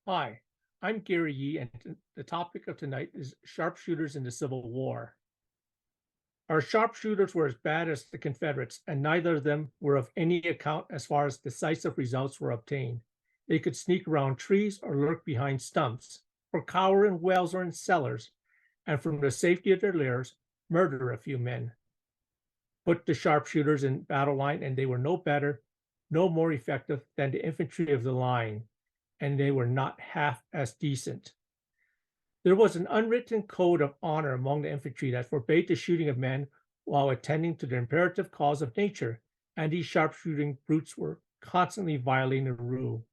Hi, I'm Gary Yee, and the topic of tonight is sharpshooters in the Civil War. Our sharpshooters were as bad as the Confederates, and neither of them were of any account as far as decisive results were obtained. They could sneak around trees or lurk behind stumps, or cower in wells or in cellars, and from the safety of their lairs, murder a few men. Put the sharpshooters in battle line, and they were no better, no more effective than the infantry of the line, and they were not half as decent. There was an unwritten code of honor among the infantry that forbade the shooting of men while attending to the imperative cause of nature, and these sharpshooting brutes were constantly violating the rule.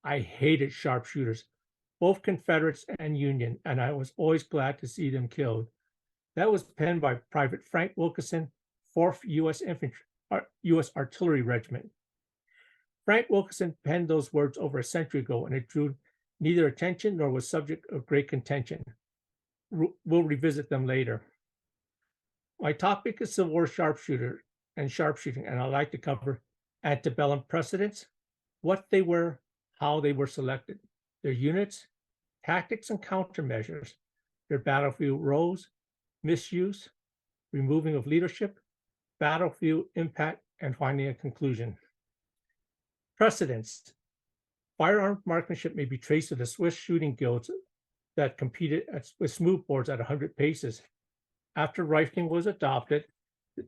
I hated sharpshooters, both Confederates and Union, and I was always glad to see them killed. That was penned by Private Frank Wilkinson, 4th U.S. Artillery Regiment. Frank Wilkinson penned those words over a century ago, and it drew neither attention nor was subject of great contention. We'll revisit them later. My topic is Civil War sharpshooting, and I'd like to cover antebellum precedents, what they were, how they were selected, their units, tactics and countermeasures, their battlefield roles, misuse, removing of leadership, battlefield impact, and finally a conclusion. Precedents. Firearm marksmanship may be traced to the Swiss shooting guilds that competed with smoothbores at 100 paces. After rifling was adopted, the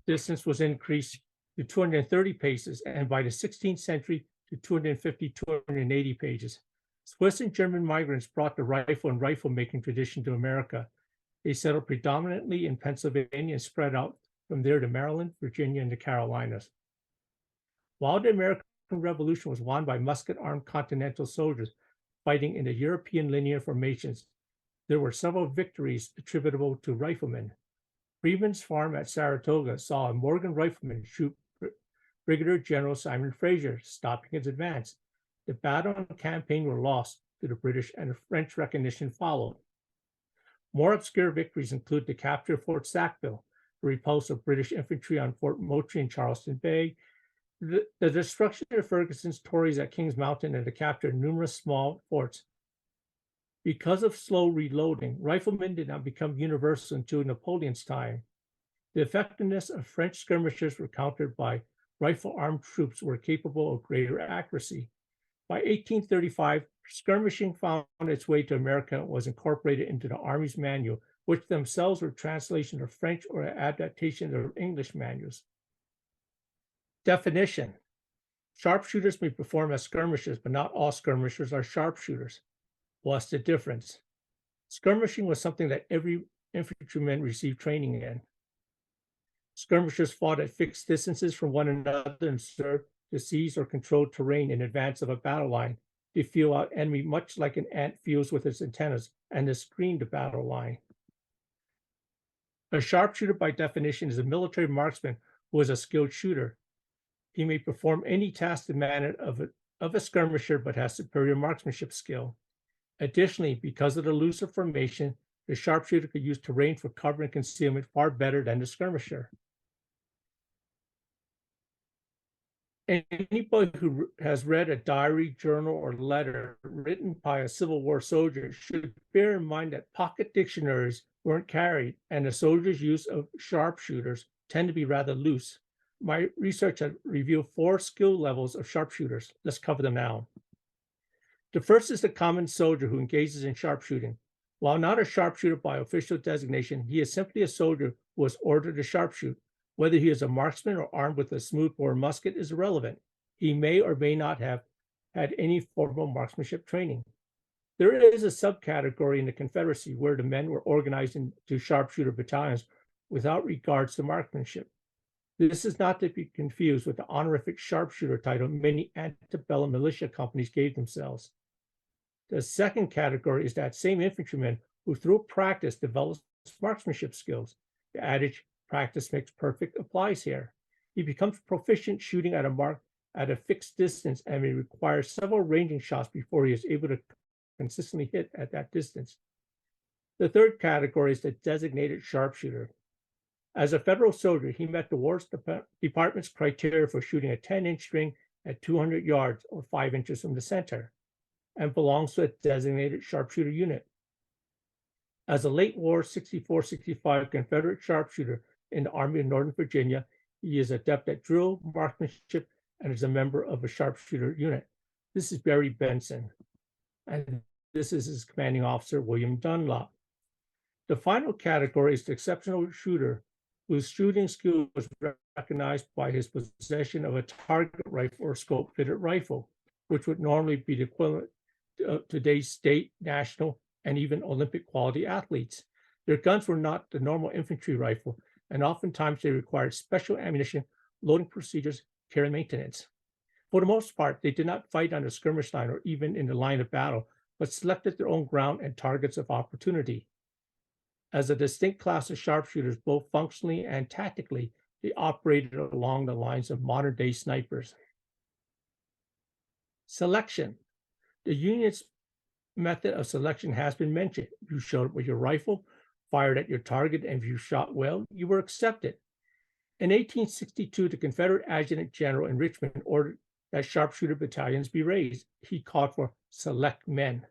distance was increased to 230 paces, and by the 16th century to 250, 280 paces. Swiss and German migrants brought the rifle and rifle-making tradition to America. They settled predominantly in Pennsylvania and spread out from there to Maryland, Virginia, and the Carolinas. While the American Revolution was won by musket-armed Continental soldiers fighting in the European linear formations, there were several victories attributable to riflemen. Freeman's Farm at Saratoga saw a Morgan rifleman shoot Brigadier General Simon Fraser, stopping his advance. The battle and campaign were lost to the British, and French recognition followed. More obscure victories include the capture of Fort Sackville, the repulse of British infantry on Fort Moultrie in Charleston Bay, the destruction of Ferguson's Tories at Kings Mountain, and the capture of numerous small forts. Because of slow reloading, riflemen did not become universal until Napoleon's time. The effectiveness of French skirmishers were countered by rifle-armed troops who were capable of greater accuracy. By 1835, skirmishing found its way to America and was incorporated into the Army's manual, which themselves were translations of French or adaptations of English manuals. Definition. Sharpshooters may perform as skirmishers, but not all skirmishers are sharpshooters. What's the difference? Skirmishing was something that every infantryman received training in. Skirmishers fought at fixed distances from one another and served to seize or control terrain in advance of a battle line, to feel out enemy much like an ant feels with its antennas, and to screen the battle line. A sharpshooter, by definition, is a military marksman who is a skilled shooter. He may perform any task demanded of a skirmisher, but has superior marksmanship skill. Additionally, because of the looser formation, the sharpshooter could use terrain for cover and concealment far better than the skirmisher. Anybody who has read a diary, journal, or letter written by a Civil War soldier should bear in mind that pocket dictionaries weren't carried, and the soldiers' use of sharpshooters tend to be rather loose. My research had revealed 4 skill levels of sharpshooters. Let's cover them now. The first is the common soldier who engages in sharpshooting. While not a sharpshooter by official designation, he is simply a soldier who was ordered to sharpshoot. Whether he is a marksman or armed with a smoothbore musket is irrelevant. He may or may not have had any formal marksmanship training. There is a subcategory in the Confederacy where the men were organized into sharpshooter battalions without regards to marksmanship. This is not to be confused with the honorific sharpshooter title many antebellum militia companies gave themselves. The second category is that same infantryman who, through practice, develops marksmanship skills. The adage, practice makes perfect, applies here. He becomes proficient shooting at a mark at a fixed distance and may require several ranging shots before he is able to consistently hit at that distance. The third category is the designated sharpshooter. As a federal soldier, he met the War Department's criteria for shooting a 10-inch string at 200 yards or 5 inches from the center. and belongs to a designated sharpshooter unit. As a late war 64-65 Confederate sharpshooter in the Army of Northern Virginia, he is adept at drill, marksmanship, and is a member of a sharpshooter unit. This is Barry Benson, and this is his commanding officer, William Dunlop. The final category is the exceptional shooter, whose shooting skill was recognized by his possession of a target rifle or scope-fitted rifle, which would normally be the equivalent of today's state, national, and even Olympic quality athletes. Their guns were not the normal infantry rifle, and oftentimes they required special ammunition, loading procedures, care, and maintenance. For the most part, they did not fight on the skirmish line or even in the line of battle, but selected their own ground and targets of opportunity. As a distinct class of sharpshooters, both functionally and tactically, they operated along the lines of modern-day snipers. Selection. The Union's method of selection has been mentioned. You showed up with your rifle, fired at your target, and if you shot well, you were accepted. In 1862, the Confederate Adjutant General in Richmond ordered that sharpshooter battalions be raised. He called for select men.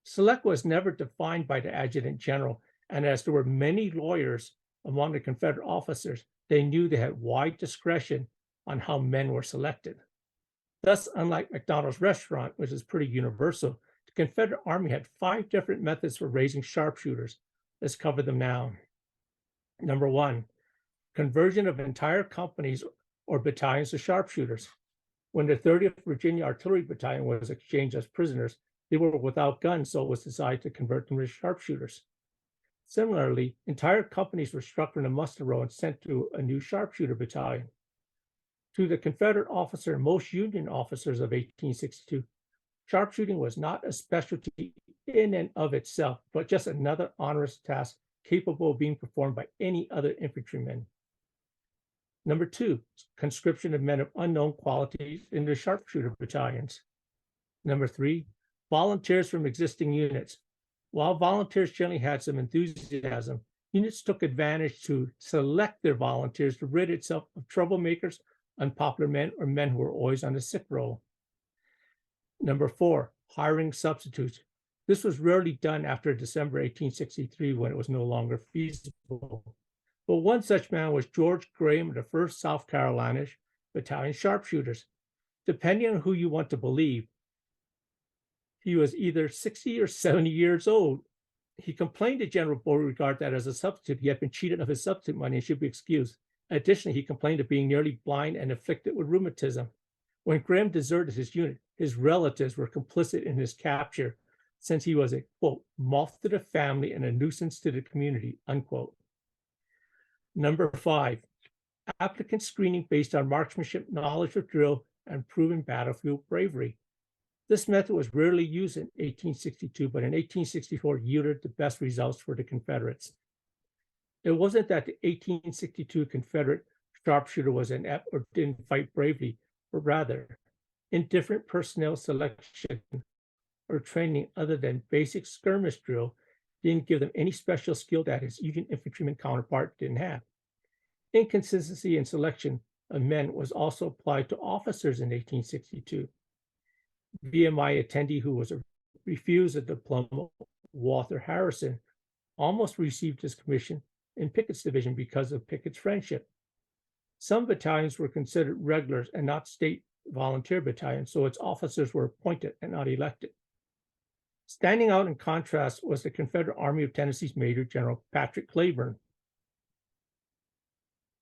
Select was never defined by the Adjutant General, and as there were many lawyers among the Confederate officers, they knew they had wide discretion on how men were selected. Thus, unlike McDonald's restaurant, which is pretty universal, the Confederate Army had 5 different methods for raising sharpshooters. Let's cover them now. Number 1, conversion of entire companies or battalions to sharpshooters. When the 30th Virginia Artillery Battalion was exchanged as prisoners, they were without guns, so it was decided to convert them to sharpshooters. Similarly, entire companies were struck from the muster roll and sent to a new sharpshooter battalion. To the Confederate officer and most Union officers of 1862, sharpshooting was not a specialty in and of itself, but just another onerous task capable of being performed by any other infantryman. Number 2, conscription of men of unknown qualities into sharpshooter battalions. Number 3, volunteers from existing units. While volunteers generally had some enthusiasm, units took advantage to select their volunteers to rid itself of troublemakers, unpopular men, or men who were always on the sick roll. Number 4, hiring substitutes. This was rarely done after December 1863 when it was no longer feasible. But one such man was George Graham of the 1st South Carolina Battalion Sharpshooters. Depending on who you want to believe, he was either 60 or 70 years old. He complained to General Beauregard that as a substitute, he had been cheated of his substitute money and should be excused. Additionally, he complained of being nearly blind and afflicted with rheumatism. When Graham deserted his unit, his relatives were complicit in his capture, since he was a, quote, moth to the family and a nuisance to the community, unquote. Number 5, applicant screening based on marksmanship, knowledge of drill, and proven battlefield bravery. This method was rarely used in 1862, but in 1864 yielded the best results for the Confederates. It wasn't that the 1862 Confederate sharpshooter was inept or didn't fight bravely, but rather indifferent personnel selection or training other than basic skirmish drill didn't give them any special skill that his Union infantryman counterpart didn't have. Inconsistency in selection of men was also applied to officers in 1862. VMI attendee who was refused a diploma, Walter Harrison, almost received his commission in Pickett's division because of Pickett's friendship. Some battalions were considered regulars and not state volunteer battalions, so its officers were appointed and not elected. Standing out in contrast was the Confederate Army of Tennessee's Major General Patrick Cleburne.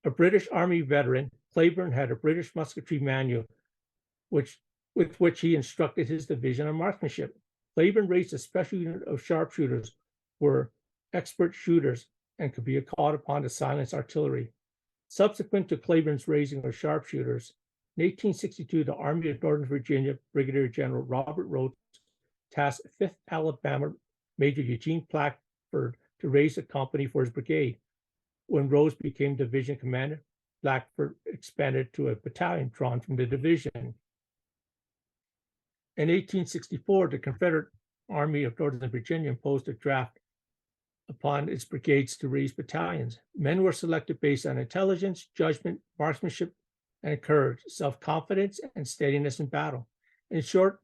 A British Army veteran, Cleburne had a British musketry manual with which he instructed his division on marksmanship. Cleburne raised a special unit of sharpshooters who were expert shooters and could be called upon to silence artillery. Subsequent to Cleburne's raising of sharpshooters, in 1862, the Army of Northern Virginia Brigadier General Robert Rhodes tasked 5th Alabama Major Eugene Blackford to raise a company for his brigade. When Rhodes became division commander, Blackford expanded to a battalion drawn from the division. In 1864, the Confederate Army of Northern Virginia imposed a draft upon its brigades to raise battalions. Men were selected based on intelligence, judgment, marksmanship, and courage, self-confidence, and steadiness in battle. In short,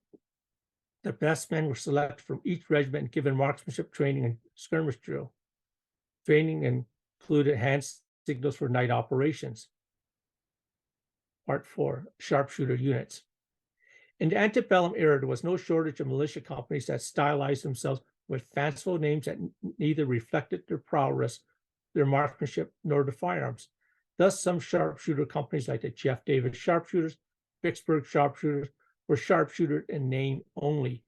The best men were selected from each regiment and given marksmanship training and skirmish drill. Training included hand signals for night operations. Part 4, sharpshooter units. In the antebellum era, there was no shortage of militia companies that stylized themselves with fanciful names that neither reflected their prowess, their marksmanship, nor the firearms. Thus, some sharpshooter companies like the Jeff Davis Sharpshooters, Vicksburg Sharpshooters, were sharpshooter in name only.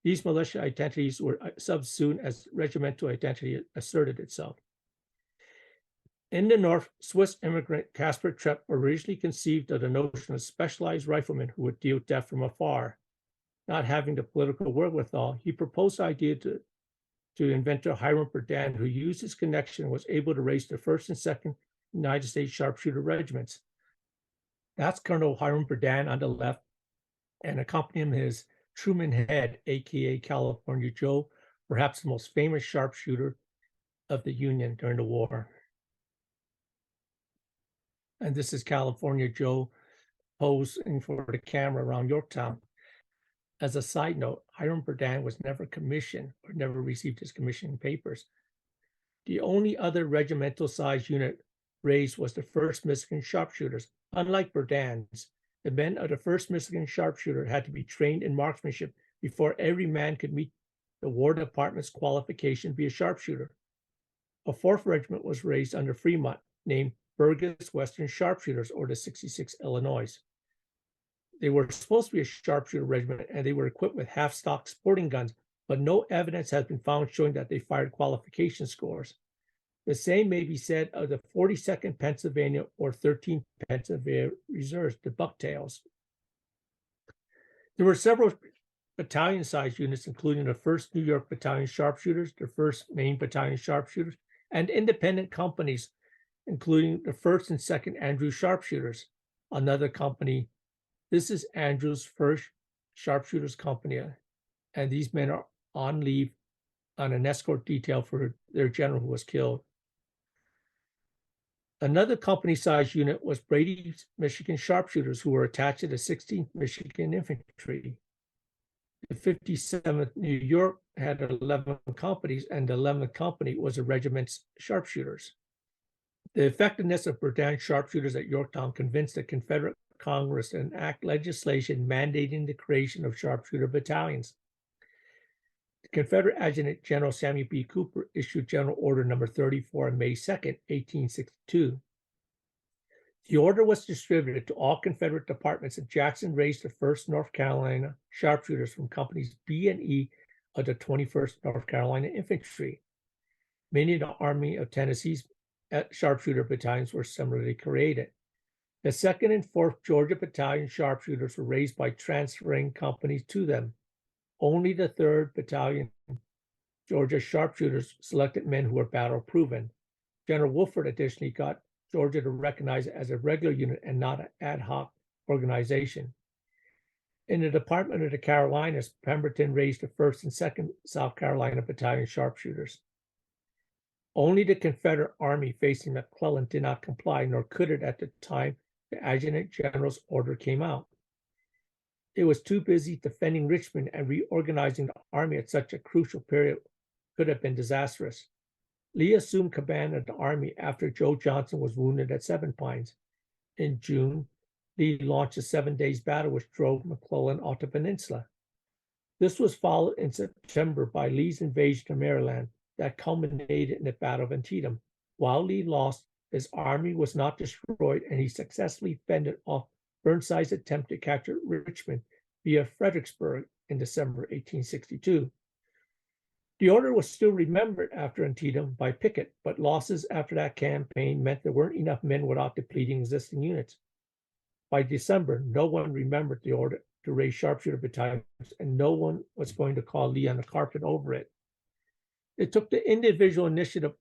These militia identities were subsumed as regimental identity asserted itself. In the North, Swiss immigrant Caspar Trepp originally conceived of the notion of specialized riflemen who would deal death from afar. Not having the political wherewithal, he proposed the idea to inventor Hiram Berdan, who used his connection and was able to raise the 1st and 2nd United States sharpshooter regiments. That's Colonel Hiram Berdan on the left, and accompanying him is Truman Head, aka California Joe, perhaps the most famous sharpshooter of the Union during the war. And this is California Joe posing for the camera around Yorktown. As a side note, Hiram Berdan was never commissioned or never received his commissioning papers. The only other regimental size unit raised was the 1st Michigan Sharpshooters. Unlike Berdan's, the men of the 1st Michigan Sharpshooter had to be trained in marksmanship before every man could meet the War Department's qualification to be a sharpshooter. A 4th regiment was raised under Fremont, named Burgess Western Sharpshooters, or the 66th Illinois. They were supposed to be a sharpshooter regiment, and they were equipped with half-stock sporting guns, but no evidence has been found showing that they fired qualification scores. The same may be said of the 42nd Pennsylvania or 13th Pennsylvania Reserves, the Bucktails. There were several battalion-sized units, including the 1st New York Battalion Sharpshooters, the 1st Maine Battalion Sharpshooters, and independent companies, including the 1st and 2nd Andrews Sharpshooters. Another company, this is Andrews' 1st Sharpshooters Company, and these men are on leave on an escort detail for their general who was killed. Another company-sized unit was Brady's Michigan Sharpshooters, who were attached to the 16th Michigan Infantry. The 57th New York had 11 companies, and the 11th company was the regiment's sharpshooters. The effectiveness of Berdan sharpshooters at Yorktown convinced the Confederate Congress to enact legislation mandating the creation of sharpshooter battalions. The Confederate Adjutant General Samuel B. Cooper issued General Order Number 34 on May 2nd, 1862. The order was distributed to all Confederate departments, and Jackson raised the 1st North Carolina Sharpshooters from companies B and E of the 21st North Carolina Infantry. Many of the Army of Tennessee's sharpshooter battalions were similarly created. The 2nd and 4th Georgia Battalion Sharpshooters were raised by transferring companies to them. Only the 3rd Battalion Georgia Sharpshooters selected men who were battle-proven. General Wolford additionally got Georgia to recognize it as a regular unit and not an ad hoc organization. In the Department of the Carolinas, Pemberton raised the 1st and 2nd South Carolina Battalion Sharpshooters. Only the Confederate Army facing McClellan did not comply, nor could it at the time the Adjutant General's order came out. It was too busy defending Richmond, and reorganizing the army at such a crucial period could have been disastrous. Lee assumed command of the army after Joe Johnson was wounded at Seven Pines. In June, Lee launched a 7 days battle which drove McClellan off the peninsula. This was followed in September by Lee's invasion of Maryland that culminated in the Battle of Antietam. While Lee lost, his army was not destroyed, and he successfully fended off Burnside's attempt to capture Richmond via Fredericksburg in December 1862. The order was still remembered after Antietam by Pickett, but losses after that campaign meant there weren't enough men without depleting existing units. By December, no one remembered the order to raise sharpshooter battalions, and no one was going to call Lee on the carpet over it. It took the individual initiative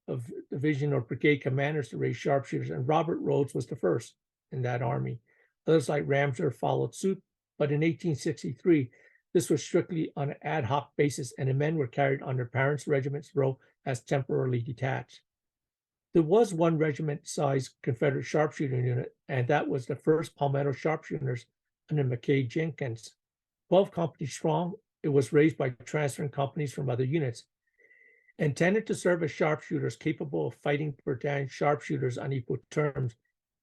of division or brigade commanders to raise sharpshooters, and Robert Rhodes was the first in that army. Others like Ramseur followed suit, but in 1863, this was strictly on an ad hoc basis, and the men were carried on their parents' regiment's row as temporarily detached. There was one regiment-sized Confederate sharpshooter unit, and that was the 1st Palmetto Sharpshooters under McKay Jenkins. 12 companies strong, it was raised by transferring companies from other units. Intended to serve as sharpshooters capable of fighting British sharpshooters on equal terms,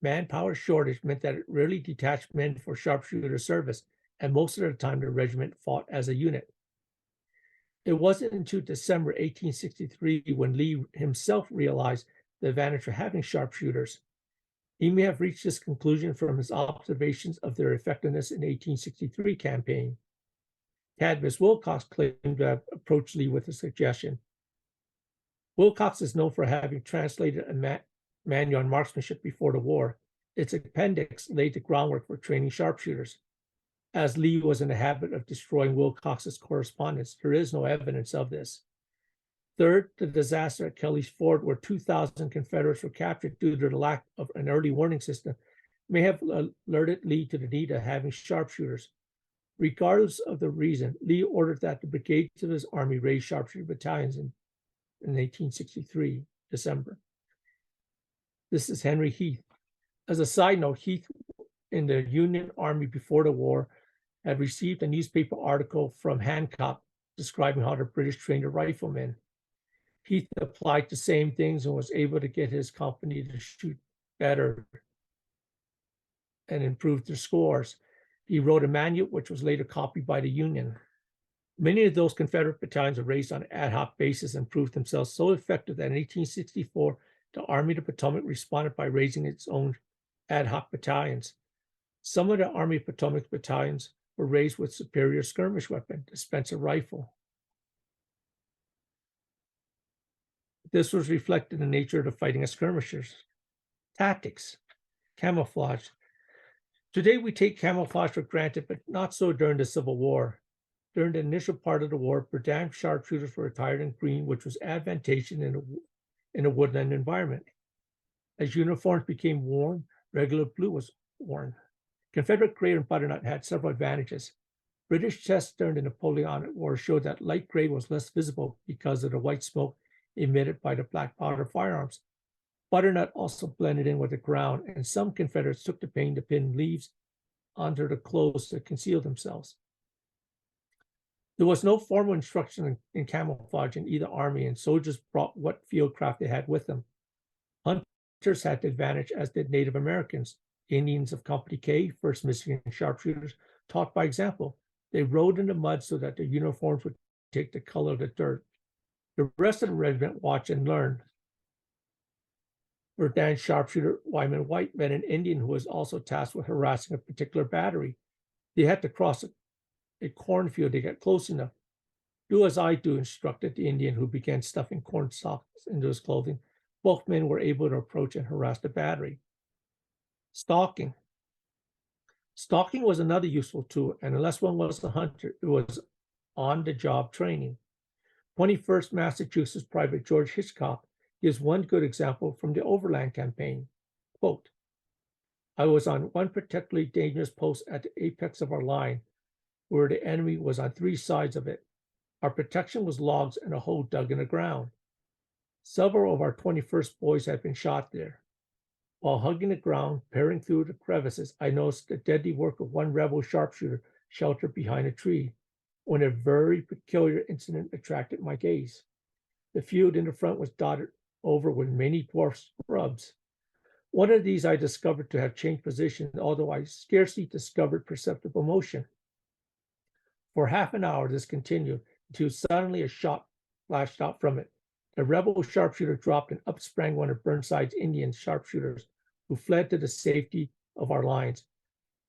manpower shortage meant that it rarely detached men for sharpshooter service, and most of the time the regiment fought as a unit. It wasn't until December 1863 when Lee himself realized the advantage of having sharpshooters. He may have reached this conclusion from his observations of their effectiveness in the 1863 campaign. Cadmus Wilcox claimed to have approached Lee with a suggestion. Wilcox is known for having translated a manual on marksmanship before the war. Its appendix laid the groundwork for training sharpshooters. As Lee was in the habit of destroying Wilcox's correspondence, there is no evidence of this. Third, the disaster at Kelly's Ford, where 2,000 Confederates were captured due to the lack of an early warning system, may have alerted Lee to the need of having sharpshooters. Regardless of the reason, Lee ordered that the brigades of his army raise sharpshooter battalions in 1863, December. This is Henry Heath. As a side note, Heath in the Union Army before the war had received a newspaper article from Hancock describing how the British trained a rifleman. Heath applied the same things and was able to get his company to shoot better and improve their scores. He wrote a manual which was later copied by the Union. Many of those Confederate battalions were raised on an ad hoc basis and proved themselves so effective that in 1864, the Army of the Potomac responded by raising its own ad hoc battalions. Some of the Army of Potomac battalions were raised with superior skirmish weapon, the Spencer rifle. This was reflected in the nature of the fighting of skirmishers. Tactics, camouflage. Today we take camouflage for granted, but not so during the Civil War. During the initial part of the war, British sharpshooters were attired in green, which was advantageous in a woodland environment. As uniforms became worn, regular blue was worn. Confederate gray and butternut had several advantages. British tests during the Napoleonic War showed that light gray was less visible because of the white smoke emitted by the black powder firearms. Butternut also blended in with the ground, and some Confederates took the pain to pin leaves onto the clothes to conceal themselves. There was no formal instruction in camouflage in either army, and soldiers brought what fieldcraft they had with them. Hunters had the advantage, as did Native Americans. Indians of Company K, 1st Michigan sharpshooters, taught by example. They rode in the mud so that their uniforms would take the color of the dirt. The rest of the regiment watched and learned. Verdun sharpshooter Wyman White met an Indian who was also tasked with harassing a particular battery. They had to cross a cornfield to get close enough. Do as I do, instructed the Indian, who began stuffing corn stalks into his clothing. Both men were able to approach and harass the battery. Stalking. Stalking was another useful tool, and unless one was a hunter, it was on-the-job training. 21st Massachusetts Private George Hitchcock gives one good example from the Overland campaign. Quote, I was on one particularly dangerous post at the apex of our line, where the enemy was on 3 sides of it. Our protection was logs and a hole dug in the ground. Several of our 21st boys had been shot there. While hugging the ground, peering through the crevices, I noticed the deadly work of one rebel sharpshooter sheltered behind a tree, when a very peculiar incident attracted my gaze. The field in the front was dotted over with many dwarf shrubs. One of these I discovered to have changed position, although I scarcely discovered perceptible motion. For half an hour this continued, until suddenly a shot flashed out from it. The rebel sharpshooter dropped, and up sprang one of Burnside's Indian sharpshooters, who fled to the safety of our lines.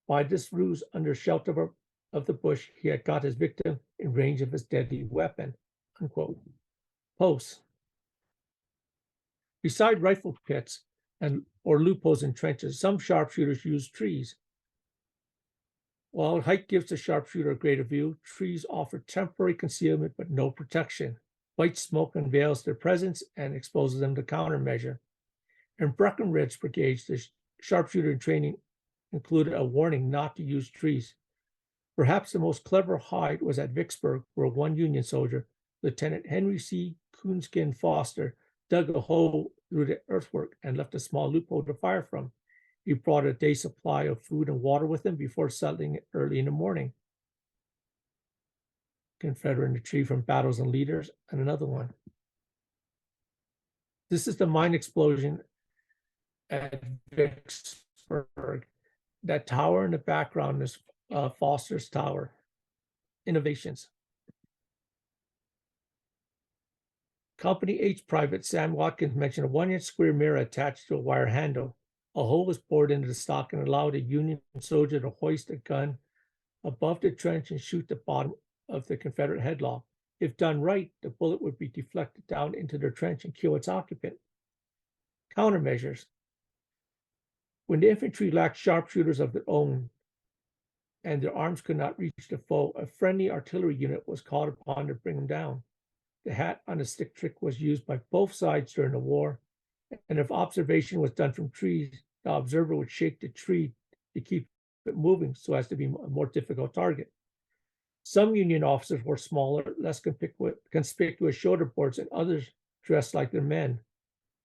By this ruse, under shelter of the bush, he had got his victim in range of his deadly weapon. Unquote. Posts. Beside rifle pits or loopholes in trenches, some sharpshooters use trees. While height gives the sharpshooter a greater view, trees offer temporary concealment but no protection. White smoke unveils their presence and exposes them to countermeasure. In Breckinridge brigades, the sharpshooter training included a warning not to use trees. Perhaps the most clever hide was at Vicksburg, where one Union soldier, Lieutenant Henry C. Coonskin Foster, dug a hole through the earthwork and left a small loophole to fire from. He brought a day's supply of food and water with him before settling it early in the morning. Confederate retreat from battles and leaders, and another one. This is the mine explosion at Vicksburg. That tower in the background is Foster's Tower. Innovations. Company H Private Sam Watkins mentioned a 1-inch square mirror attached to a wire handle. A hole was bored into the stock and allowed a Union soldier to hoist a gun above the trench and shoot the bottom of the Confederate headlock. If done right, the bullet would be deflected down into the trench and kill its occupant. Countermeasures. When the infantry lacked sharpshooters of their own and their arms could not reach the foe, a friendly artillery unit was called upon to bring them down. The hat on a stick trick was used by both sides during the war, and if observation was done from trees, the observer would shake the tree to keep it moving so as to be a more difficult target. Some Union officers wore smaller, less conspicuous shoulder boards, and others dressed like their men.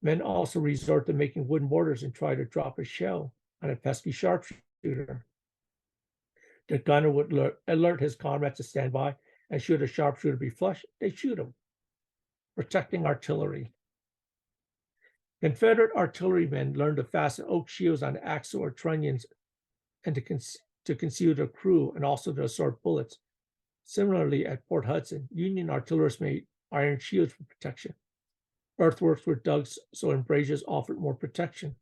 Men also resort to making wooden mortars and try to drop a shell on a pesky sharpshooter. The gunner would alert his comrades to stand by, and should a sharpshooter be flush, they shoot him. Protecting artillery. Confederate artillerymen learned to fasten oak shields on axle or trunnions and to conceal their crew and also to absorb bullets. Similarly, at Port Hudson, Union artillerists made iron shields for protection. Earthworks were dug so embrasures offered more protection.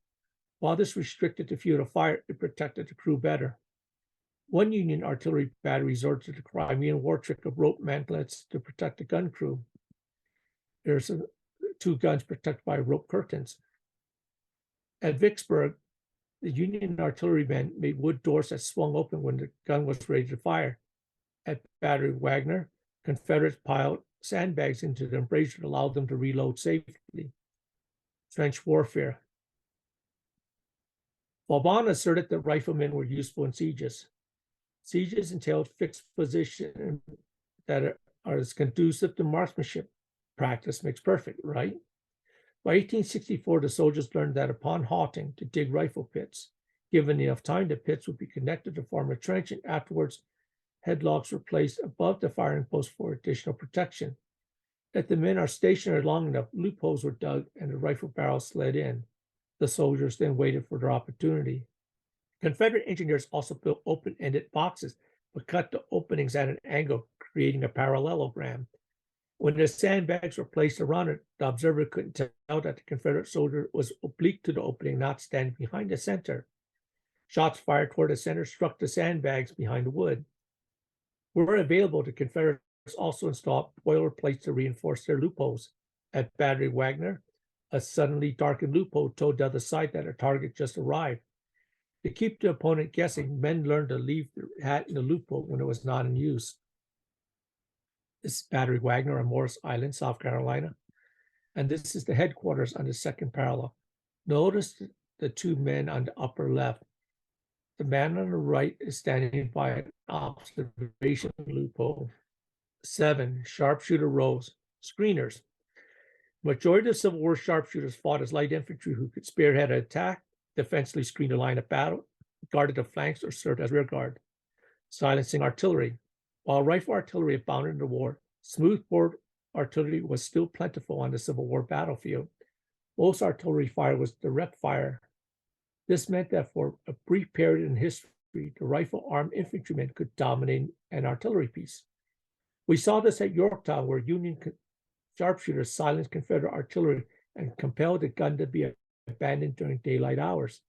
While this restricted the field of fire, it protected the crew better. One Union artillery battery resorted to the Crimean War trick of rope mantlets to protect the gun crew. There's 2 guns protected by rope curtains. At Vicksburg, the Union artillerymen made wood doors that swung open when the gun was ready to fire. At Battery Wagner, Confederates piled sandbags into the embrasure to allow them to reload safely. Trench warfare. Vauban asserted that riflemen were useful in sieges. Sieges entailed fixed position that are as conducive to marksmanship. Practice makes perfect, right? By 1864, the soldiers learned that upon halting to dig rifle pits, given enough time, the pits would be connected to form a trench, and afterwards, headlocks were placed above the firing post for additional protection. If the men are stationary long enough, loopholes were dug and the rifle barrels slid in. The soldiers then waited for their opportunity. Confederate engineers also built open-ended boxes, but cut the openings at an angle, creating a parallelogram. When the sandbags were placed around it, the observer couldn't tell that the Confederate soldier was oblique to the opening, not standing behind the center. Shots fired toward the center struck the sandbags behind the wood. Where available, the Confederates also installed boiler plates to reinforce their loopholes. At Battery Wagner, a suddenly darkened loophole told the other side that a target just arrived. To keep the opponent guessing, men learned to leave their hat in the loophole when it was not in use. This is Battery Wagner on Morris Island, South Carolina, and this is the headquarters on the second parallel. Notice the 2 men on the upper left. The man on the right is standing by an observation loophole. 7. Sharpshooter rows. Screeners. Majority of Civil War sharpshooters fought as light infantry who could spearhead an attack, defensively screen a line of battle, guarded the flanks, or served as rear guard. Silencing artillery. While rifle artillery abounded in the war, smoothbore artillery was still plentiful on the Civil War battlefield. Most artillery fire was direct fire. This meant that for a brief period in history, the rifle-armed infantrymen could dominate an artillery piece. We saw this at Yorktown, where Union sharpshooters silenced Confederate artillery and compelled the gun to be abandoned during daylight hours.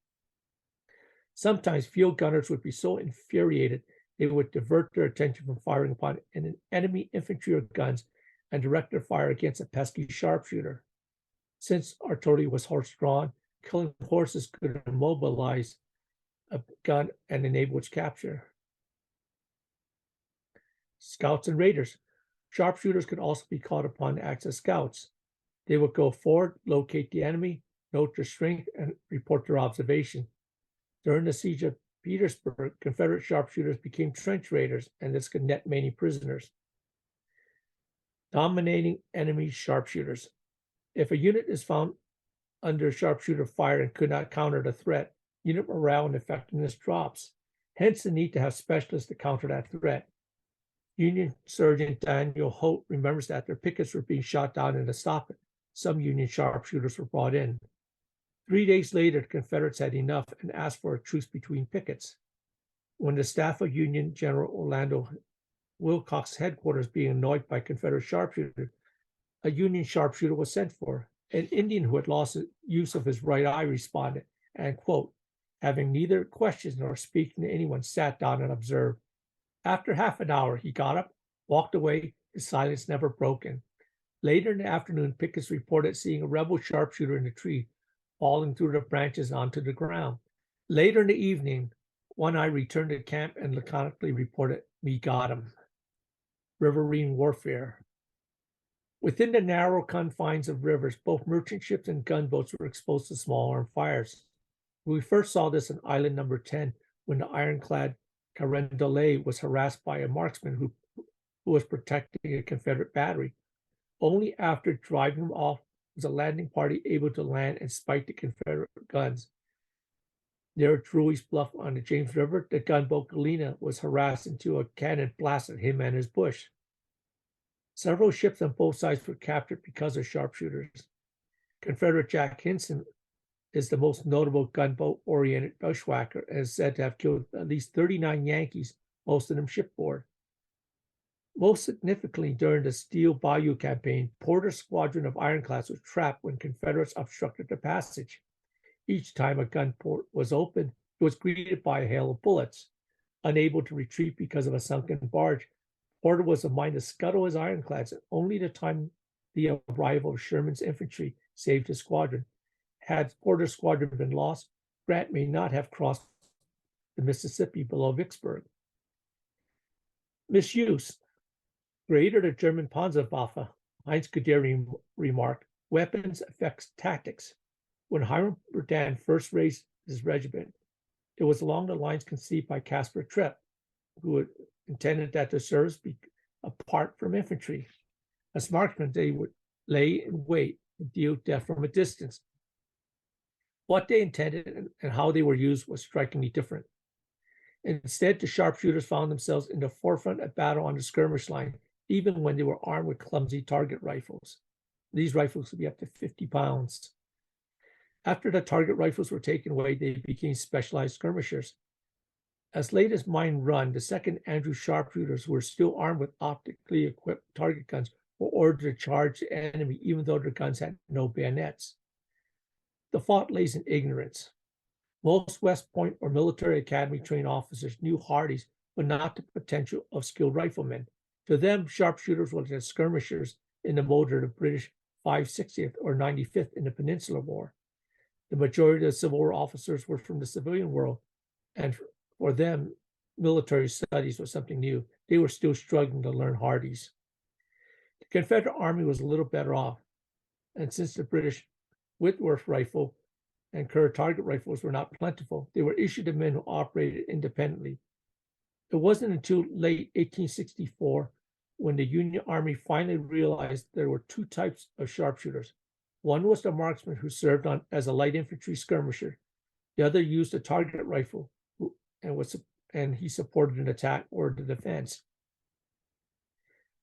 Sometimes field gunners would be so infuriated they would divert their attention from firing upon an enemy infantry or guns and direct their fire against a pesky sharpshooter. Since artillery was horse-drawn, killing horses could immobilize a gun and enable its capture. Scouts and raiders. Sharpshooters could also be called upon to act as scouts. They would go forward, locate the enemy, note their strength, and report their observation. During the siege of Petersburg, Confederate sharpshooters became trench raiders, and this could net many prisoners. Dominating enemy sharpshooters. If a unit is found under sharpshooter fire and could not counter the threat, unit morale and effectiveness drops. Hence the need to have specialists to counter that threat. Union Sergeant Daniel Holt remembers that their pickets were being shot down in a stop. Some Union sharpshooters were brought in. 3 days later, the Confederates had enough and asked for a truce between pickets. When the staff of Union General Orlando Wilcox's headquarters being annoyed by Confederate sharpshooters, a Union sharpshooter was sent for. An Indian who had lost use of his right eye responded, and, quote, having neither questions nor speaking to anyone, sat down and observed. After half an hour, he got up, walked away, his silence never broken. Later in the afternoon, pickets reported seeing a rebel sharpshooter in a tree, falling through the branches onto the ground. Later in the evening, One Eye returned to camp and laconically reported, "We got him." Riverine warfare. Within the narrow confines of rivers, both merchant ships and gunboats were exposed to small arm fires. We first saw this on Island Number 10 when the ironclad Carondelet was harassed by a marksman who was protecting a Confederate battery. Only after driving him off was a landing party able to land and spike the Confederate guns. Near Drury's Bluff on the James River, the gunboat Galena was harassed until a cannon blasted him and his bush. Several ships on both sides were captured because of sharpshooters. Confederate Jack Hinson is the most notable gunboat-oriented bushwhacker and is said to have killed at least 39 Yankees, most of them shipboard. Most significantly, during the Steel Bayou campaign, Porter's squadron of ironclads was trapped when Confederates obstructed the passage. Each time a gun port was opened, it was greeted by a hail of bullets. Unable to retreat because of a sunken barge, Porter was of mind to scuttle his ironclads, and only the time the arrival of Sherman's infantry saved his squadron. Had Porter's squadron been lost, Grant may not have crossed the Mississippi below Vicksburg. Misuse. Creator of the German Panzerwaffe, Heinz Guderian remarked, weapons affects tactics. When Hiram Berdan first raised his regiment, it was along the lines conceived by Caspar Tripp, who had intended that the service be apart from infantry. As marksmen, they would lay in wait and deal death from a distance. What they intended and how they were used was strikingly different. Instead, the sharpshooters found themselves in the forefront of battle on the skirmish line, even when they were armed with clumsy target rifles. These rifles could be up to 50 pounds. After the target rifles were taken away, they became specialized skirmishers. As late as Mine Run, the 2nd Andrew sharpshooters who were still armed with optically equipped target guns were ordered to charge the enemy, even though their guns had no bayonets. The fault lays in ignorance. Most West Point or military academy trained officers knew Hardys, but not the potential of skilled riflemen. To them, sharpshooters were the skirmishers in the mode of the British 560th or 95th in the Peninsular War. The majority of the Civil War officers were from the civilian world, and for them, military studies was something new. They were still struggling to learn Hardys. The Confederate Army was a little better off, and since the British Whitworth rifle and Kerr target rifles were not plentiful, they were issued to men who operated independently. It wasn't until late 1864 when the Union Army finally realized there were two types of sharpshooters. One was the marksman who served on as a light infantry skirmisher. The other used a target rifle and he supported an attack or the defense.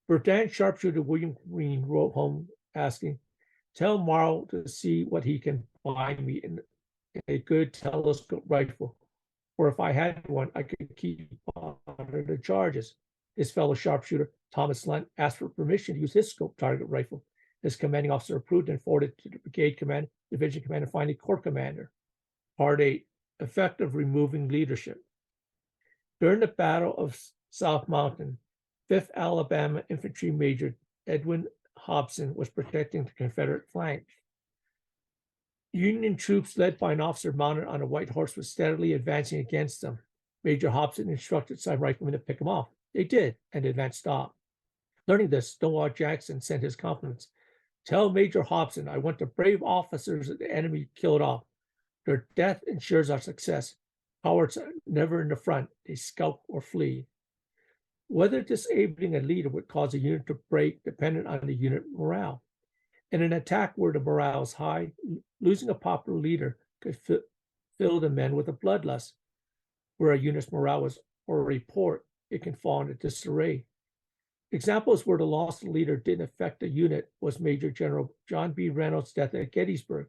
Berdan sharpshooter William Green wrote home asking, "Tell Morrow to see what he can find me in a good telescope rifle, or if I had one, I could keep under the charges." His fellow sharpshooter, Thomas Lunt, asked for permission to use his scope target rifle. His commanding officer approved and forwarded to the brigade command, division command, and finally corps commander. Part 8, effect of removing leadership. During the Battle of South Mountain, 5th Alabama Infantry Major Edwin Hobson was protecting the Confederate flank. Union troops led by an officer mounted on a white horse was steadily advancing against them. Major Hobson instructed some riflemen to pick them off. They did, and the advance stopped. Learning this, Stonewall Jackson sent his compliments. "Tell Major Hobson I want the brave officers of the enemy killed off. Their death ensures our success. Cowards are never in the front. They skulk or flee." Whether disabling a leader would cause a unit to break depended on the unit morale. In an attack where the morale is high, losing a popular leader could fill the men with a bloodlust. Where a unit's morale was already poor, it can fall into disarray. Examples where the loss of the leader didn't affect the unit was Major General John B. Reynolds' death at Gettysburg.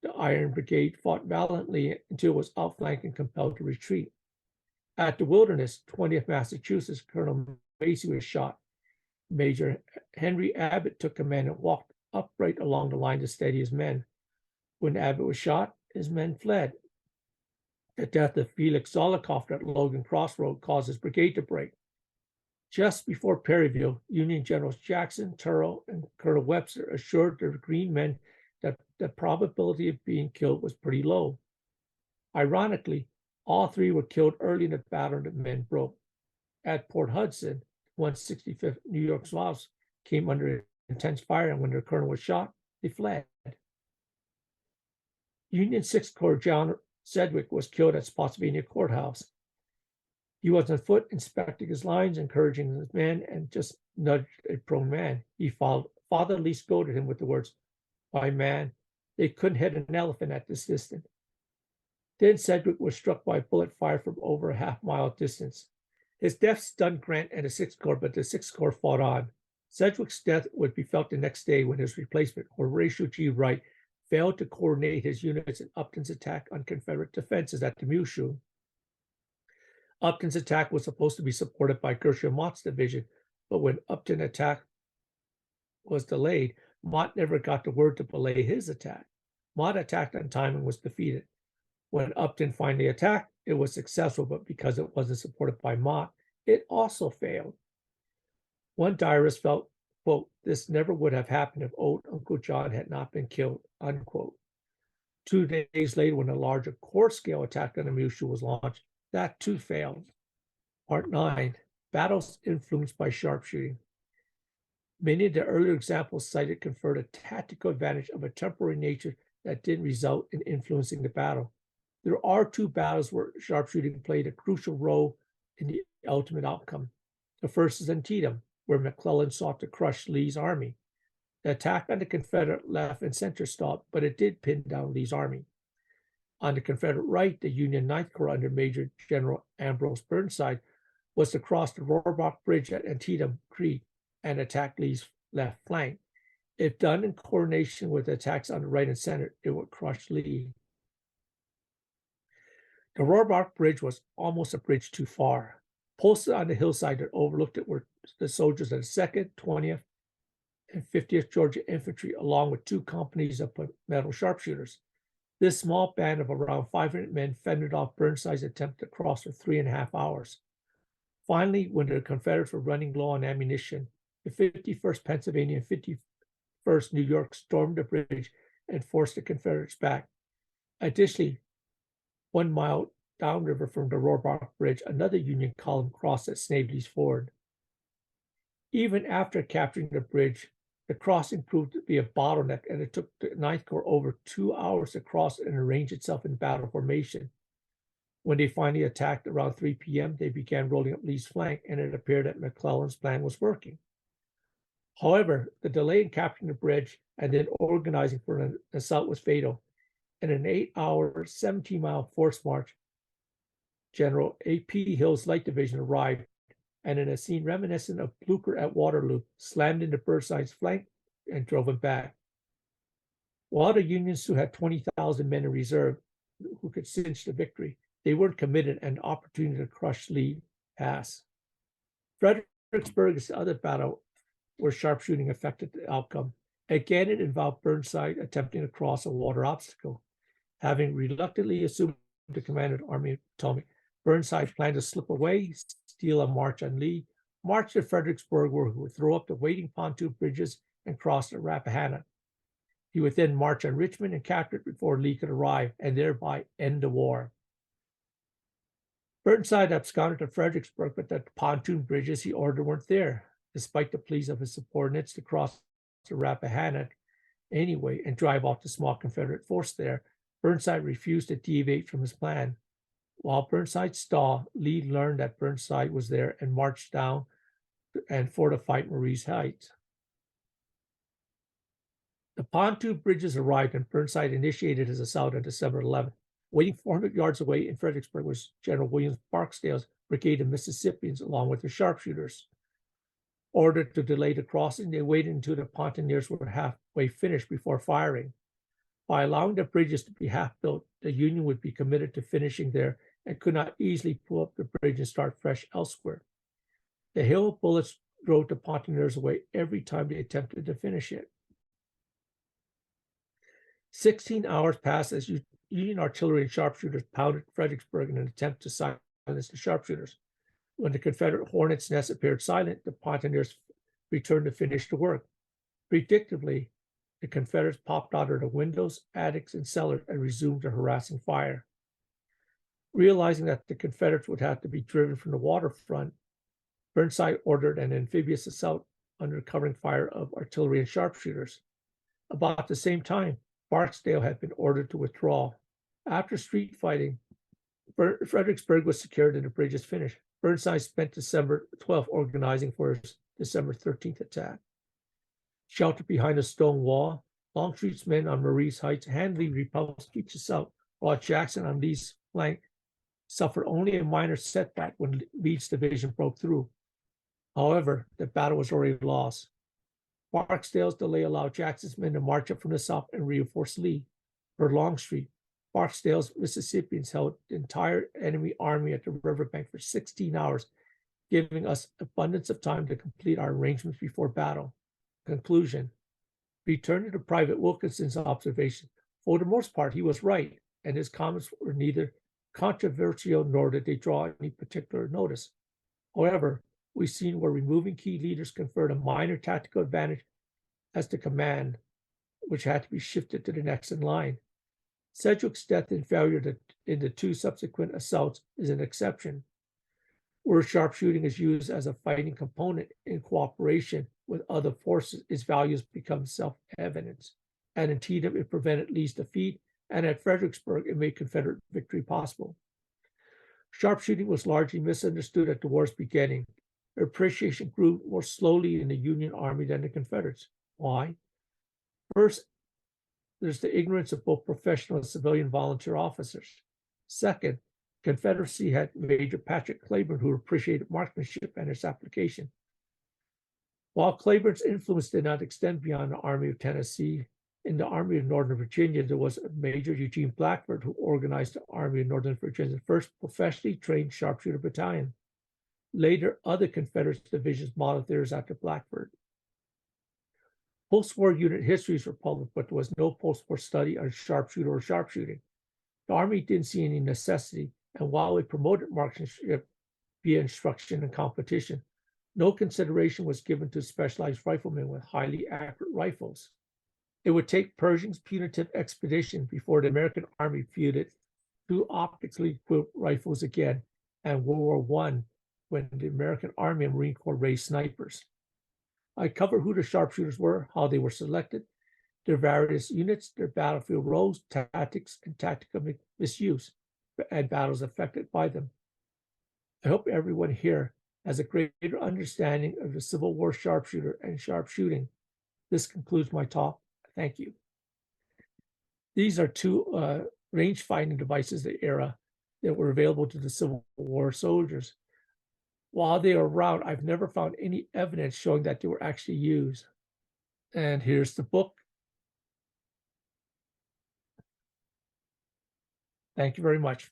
The Iron Brigade fought valiantly until it was outflanked and compelled to retreat. At the Wilderness, 20th Massachusetts, Colonel Macy was shot. Major Henry Abbott took command and walked upright along the line to steady his men. When Abbott was shot, his men fled. The death of Felix Zolikoff at Logan Crossroad caused his brigade to break. Just before Perryville, Union Generals Jackson, Turrell, and Colonel Webster assured their Green men that the probability of being killed was pretty low. Ironically, all three were killed early in the battle and the men broke. At Port Hudson, 165th New York Zouaves came under intense fire, and when their colonel was shot, they fled. Union 6th Corps John Sedgwick was killed at Spotsylvania Courthouse. He was on foot, inspecting his lines, encouraging his men, and just nudged a prone man. He fatherly scolded him with the words, "Why, man, they couldn't hit an elephant at this distance." Then Sedgwick was struck by a bullet fired from over a half-mile distance. His death stunned Grant and the 6th Corps, but the 6th Corps fought on. Sedgwick's death would be felt the next day when his replacement, Horatio G. Wright, failed to coordinate his units in Upton's attack on Confederate defenses at the Misuse. Upton's attack was supposed to be supported by Gershom Mott's division, but when Upton's attack was delayed, Mott never got the word to belay his attack. Mott attacked on time and was defeated. When Upton finally attacked, it was successful, but because it wasn't supported by Mott, it also failed. One diarist felt, quote, "This never would have happened if old Uncle John had not been killed," unquote. 2 days later, when a larger corps-scale attack on the Misuse was launched, that too failed. Part 9, Battles Influenced by Sharpshooting. Many of the earlier examples cited conferred a tactical advantage of a temporary nature that didn't result in influencing the battle. There are 2 battles where sharpshooting played a crucial role in the ultimate outcome. The first is Antietam, where McClellan sought to crush Lee's army. The attack on the Confederate left and center stalled, but it did pin down Lee's army. On the Confederate right, the Union 9th Corps under Major General Ambrose Burnside was to cross the Rohrbach Bridge at Antietam Creek and attack Lee's left flank. If done in coordination with attacks on the right and center, it would crush Lee. The Rohrbach Bridge was almost a bridge too far. Posted on the hillside that overlooked it were the soldiers of the 2nd, 20th, and 50th Georgia Infantry, along with 2 companies of metal sharpshooters. This small band of around 500 men fended off Burnside's attempt to cross for 3.5 hours. Finally, when the Confederates were running low on ammunition, the 51st Pennsylvania and 51st New York stormed the bridge and forced the Confederates back. Additionally, 1 mile downriver from the Rohrbach Bridge, another Union column crossed at Snavely's Ford. Even after capturing the bridge, the crossing proved to be a bottleneck, and it took the 9th Corps over 2 hours to cross and arrange itself in battle formation. When they finally attacked around 3 p.m., they began rolling up Lee's flank, and it appeared that McClellan's plan was working. However, the delay in capturing the bridge and then organizing for an assault was fatal. In an 8-hour, 17-mile force march, General A.P. Hill's Light Division arrived, and in a scene reminiscent of Blucher at Waterloo, slammed into Burnside's flank and drove him back. While the Unions who had 20,000 men in reserve who could cinch the victory, they weren't committed an opportunity to crush Lee pass. Fredericksburg is the other battle where sharpshooting affected the outcome. Again, it involved Burnside attempting to cross a water obstacle. Having reluctantly assumed the command of the Army of Potomac, Burnside planned to slip away, steal a march on Lee, march to Fredericksburg, where he would throw up the waiting pontoon bridges and cross the Rappahannock. He would then march on Richmond and capture it before Lee could arrive, and thereby end the war. Burnside absconded to Fredericksburg, but the pontoon bridges he ordered weren't there, despite the pleas of his subordinates to cross the Rappahannock anyway and drive off the small Confederate force there. Burnside refused to deviate from his plan. While Burnside stalled, Lee learned that Burnside was there and marched down and fortified Marye's Heights. The pontoon bridges arrived, and Burnside initiated his assault on December 11th. Waiting 400 yards away in Fredericksburg was General William Barksdale's brigade of Mississippians, along with the sharpshooters. Ordered to delay the crossing, they waited until the pontooniers were halfway finished before firing. By allowing the bridges to be half built, the Union would be committed to finishing there and could not easily pull up the bridge and start fresh elsewhere. The hail of bullets drove the pontooniers away every time they attempted to finish it. 16 hours passed as Union artillery and sharpshooters pounded Fredericksburg in an attempt to silence the sharpshooters. When the Confederate hornet's nest appeared silent, the pontooniers returned to finish the work. Predictably, the Confederates popped out of the windows, attics, and cellars and resumed their harassing fire. Realizing that the Confederates would have to be driven from the waterfront, Burnside ordered an amphibious assault under covering fire of artillery and sharpshooters. About the same time, Barksdale had been ordered to withdraw. After street fighting, Fredericksburg was secured and the bridges finished. Burnside spent December 12th organizing for his December 13th attack. Sheltered behind a stone wall, Longstreet's men on Marie's Heights handily repulsed each assault, while Jackson on Lee's flank suffered only a minor setback when Lee's division broke through. However, the battle was already lost. Barksdale's delay allowed Jackson's men to march up from the south and reinforce Lee. For Longstreet, Barksdale's Mississippians held the entire enemy army at the riverbank for 16 hours, giving us abundance of time to complete our arrangements before battle. Conclusion: returning to Private Wilkinson's observation, for the most part, he was right, and his comments were neither controversial nor did they draw any particular notice. However, we've seen where removing key leaders conferred a minor tactical advantage as to command, which had to be shifted to the next in line. Sedgwick's death and failure in the two subsequent assaults is an exception, where sharpshooting is used as a fighting component in cooperation with other forces, its values become self-evident. At Antietam, it prevented Lee's defeat, and at Fredericksburg, it made Confederate victory possible. Sharpshooting was largely misunderstood at the war's beginning. Appreciation grew more slowly in the Union Army than the Confederates. Why? First, there's the ignorance of both professional and civilian volunteer officers. Second, Confederacy had Major Patrick Cleburne, who appreciated marksmanship and its application. While Cleburne's influence did not extend beyond the Army of Tennessee, in the Army of Northern Virginia, there was Major Eugene Blackford, who organized the Army of Northern Virginia's first professionally trained sharpshooter battalion. Later, other Confederate divisions modeled theirs after Blackford. Post-war unit histories were published, but there was no post-war study on sharpshooter or sharpshooting. The Army didn't see any necessity, and while it promoted marksmanship via instruction and competition, no consideration was given to specialized riflemen with highly accurate rifles. It would take Pershing's punitive expedition before the American Army fielded two optically equipped rifles again, and World War I, when the American Army and Marine Corps raised snipers. I covered who the sharpshooters were, how they were selected, their various units, their battlefield roles, tactics, and tactical misuse, and battles affected by them. I hope everyone here has a greater understanding of the Civil War sharpshooter and sharpshooting. This concludes my talk. Thank you. These are two range finding devices of the era that were available to the Civil War soldiers. While they are around, I've never found any evidence showing that they were actually used. And here's the book. Thank you very much.